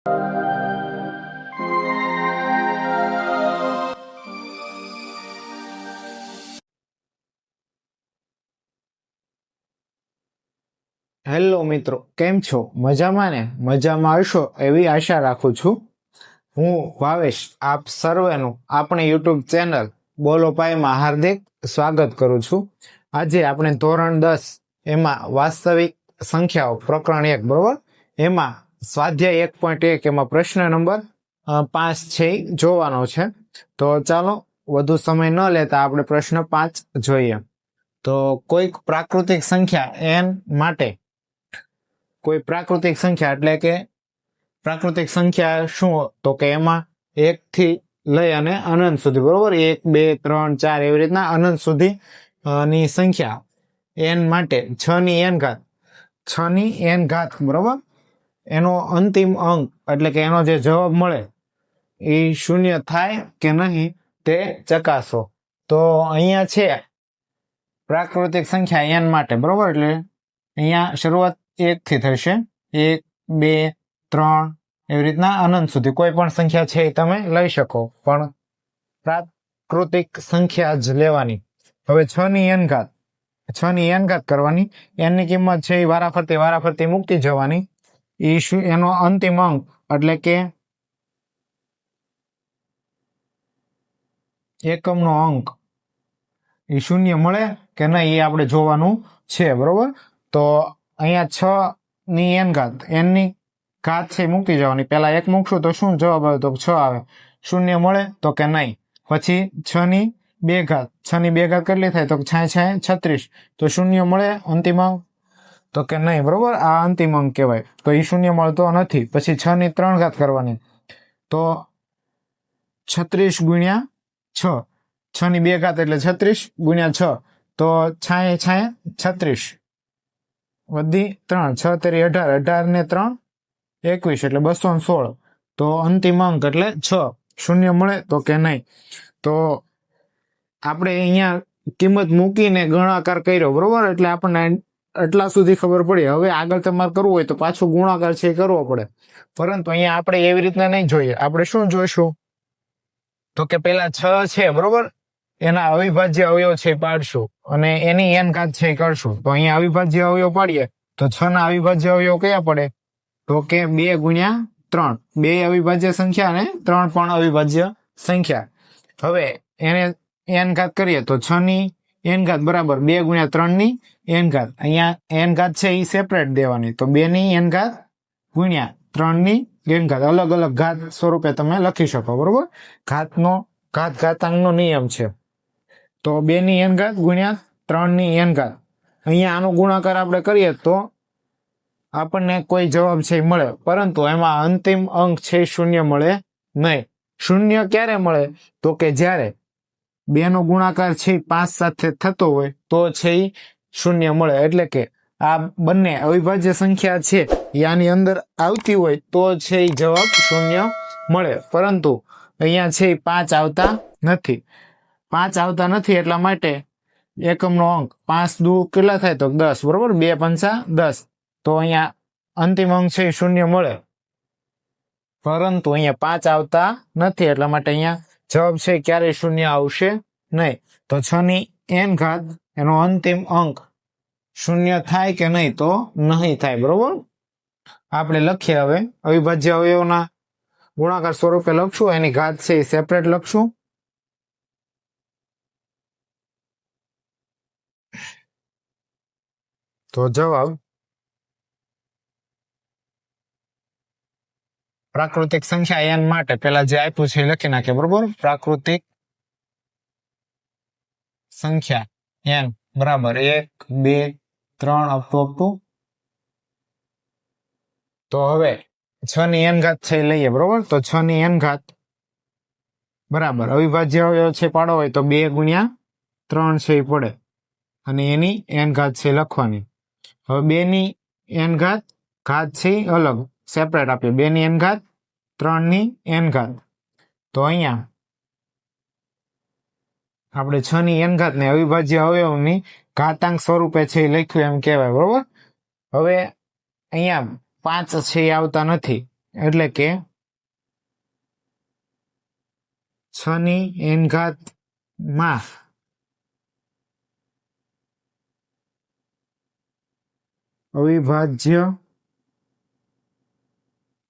Hello મિત્રો, કેમ છો? મજામાં ને? મજામાં હશો એવી આશા રાખું છું. હું ભાવેશ આપ સર્વેનું આપણી યુટ્યુબ ચેનલ બોલો પાઈમાં હાર્દિક સ્વાગત કરું છું. આજે આપણે ધોરણ 10 એમાં વાસ્તવિક સંખ્યાઓ પ્રકરણ 1 બરોબર, એમાં સ્વાધ્યાય 1.1 એમાં પ્રશ્ન નંબર 5 છે જોવાનો છે. તો ચાલો વધુ સમય ન લેતા આપણે પ્રશ્ન 5 જોઈએ. તો કોઈક પ્રાકૃતિક સંખ્યા n માટે કોઈ પ્રાકૃતિક સંખ્યા એટલે કે પ્રાકૃતિક સંખ્યા શું? તો કે એમાં 1 થી લઈ અને અનંત સુધી બરોબર, 1 2 3 4 એવી રીતના અનંત સુધી ની સંખ્યા n માટે 6 ની n ઘાત 6 ની n ઘાત બરોબર, એનો અંતિમ અંક એટલે કે એનો જે જવાબ મળે એ શૂન્ય થાય કે નહીં તે ચકાસો. તો અહીંયા છે પ્રાકૃતિક સંખ્યા n માટે બરોબર, એટલે અહીંયા શરૂઆત 1 થી થશે, 1 2 3 એવી રીતના અનંત સુધી કોઈ પણ સંખ્યા છે એ તમે લઈ શકો, પણ પ્રાકૃતિક સંખ્યા જ લેવાની. હવે 6 ની n ઘાત 6 ની n ઘાત કરવાની, n ની કિંમત છે એ વારાફરતી મૂકતી જવાની. એનો અંતિમ અંક એટલે કે એકમનો અંક એ શૂન્ય મળે કે નહીં એ આપણે જોવાનું છે બરોબર. તો અહીંયા 6 ની n ઘાત, n ની ઘાત છે મૂકી જવાની, પહેલા 1 મૂકશું તો શું જવાબ આવે? તો 6 આવે. શૂન્ય મળે તો કે નહીં. પછી 6 ની 2 ઘાત, 6 ની 2 ઘાત કેટલી થાય? તો 6 36. તો શૂન્ય મળે અંતિમ અંક? તો કે નહીં બરોબર, આ અંતિમ અંક કહેવાય, તો એ શૂન્ય મળતો નથી. પછી 6 ની 3 ઘાત કરવાની, તો 36 ગુણ્યા 6, 6 ની 2 ઘાત એટલે 36 ગુણ્યા 6, તો 36 વધી 3, 6 તેરી 18, 18 ને 3 21 એટલે 216. તો અંતિમ અંક એટલે 6. શૂન્ય મળે તો કે નહીં. તો આપણે અહીંયા કિંમત મૂકીને ગુણાકાર કર્યો બરોબર, એટલે આપણને એટલા સુધી ખબર પડી. હવે આગળ તમારે કરવું હોય તો પાછું ગુણાકાર છે કરવો પડે, પરંતુ અહીંયા આપણે એવી રીતના નહીં જોઈએ. આપણે શું જોઈશું? તો કે પેલા 6 છે બરોબર, એના અવિભાજ્ય અવયવ છે પાડશું અને એની n ઘાત છે કરશું. તો અહીંયા અવિભાજ્ય અવયવ પાડીએ તો 6 ના અવિભાજ્ય અવયવ કયા પડે? તો કે 2 ગુણ્યા 3, 2 અવિભાજ્ય સંખ્યા અને 3 પણ અવિભાજ્ય સંખ્યા. હવે એને n ઘાત કરીએ તો 6 ની n ઘાત બરાબર 2 ગુણ્યા 3 ની n ઘાત. અહીંયા n ઘાત છે એ સેપરેટ દેવાની, તો 2 ની n ઘાત ગુણ્યા 3 ની n ઘાત, અલગ અલગ ઘાત સ્વરૂપે તમે લખી શકો બરોબર. ઘાતાંકનો નિયમ છે. તો 2 ની n ઘાત ગુણ્યા 3 ની n ઘાત. અહીંયા આનો ગુણાકાર આપણે કરીએ તો આપણને કોઈ જવાબ છે મળે, પરંતુ એમાં અંતિમ અંક છે શૂન્ય મળે નહીં. શૂન્ય ક્યારે મળે? તો કે જ્યારે 2 નો ગુણાકાર છે 5 સાથે થતો હોય તો છે શૂન્ય મળે. એટલે કે આ બંને અવિભાજ્ય સંખ્યા છે આની અંદર આવતી હોય તો છે જવાબ શૂન્ય મળે, પરંતુ અહીંયા છે 5 આવતા નથી. 5 આવતા નથી એટલા માટે એકમનો અંક 5 દુ કેટલા થાય? તો 10 બરોબર, 2 પંચા 10. તો અહીંયા અંતિમ અંક છે શૂન્ય મળે, પરંતુ અહીંયા 5 આવતા નથી એટલા માટે અહીંયા જવાબ છે ક્યારેય શૂન્ય આવશે નહીં. તો 6 ની n ઘાત એનો અંતિમ અંક શૂન્ય થાય કે નહીં? તો નહીં થાય બરોબર. આપણે લખીએ હવે અવિભાજ્ય અવયવના ગુણાકાર સ્વરૂપે લખશું, એની ઘાત છે એ સેપરેટ લખશું. તો જવાબ પ્રાકૃતિક સંખ્યા n માટે પેલા જે આપ્યું છે એ લખી નાખીએ બરોબર. પ્રાકૃતિક સંખ્યા n બરાબર 1 2 3 અપ ટુ. તો હવે 6 ની n ઘાત છે લઈએ બરોબર. તો 6 ની n ઘાત બરાબર અવિભાજ્ય અવયવ છે પાડો હોય તો 2 ગુણ્યા 3 છે એ પડે અને એની n ઘાત છે લખવાની. હવે 2 ની n ઘાત છે અલગ સેપરેટ આપીએ, 2 ની n ઘાત 3 ની n ઘાત. તો અહીંયા આપણે 6 ની n ઘાત ને અવિભાજ્ય અવયવની ઘાતાંક સ્વરૂપે છે લખ્યું એમ કહેવાય બરોબર. હવે અહીંયા 5 છે એ આવતા નથી એટલે કે 6 ની n ઘાત માં અવિભાજ્ય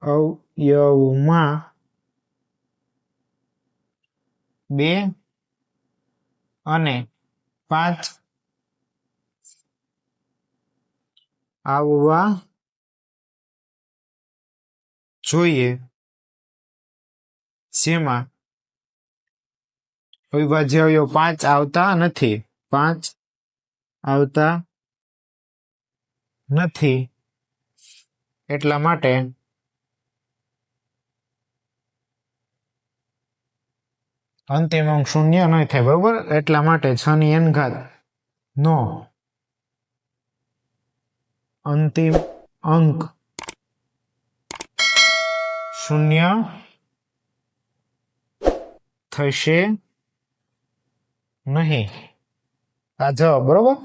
અવયવમાં 2 અને 5 આવવા જોઈએ, જેમાં અવિભાજ્ય અવયવ 5 આવતા નથી. 5 આવતા નથી એટલા માટે અંતિમ અંક શૂન્ય નહીં થાય, બરોબર. એટલા માટે 6 ની n ઘાત નો અંતિમ અંક શૂન્ય થશે નહીં. આ જવાબ, બરોબર.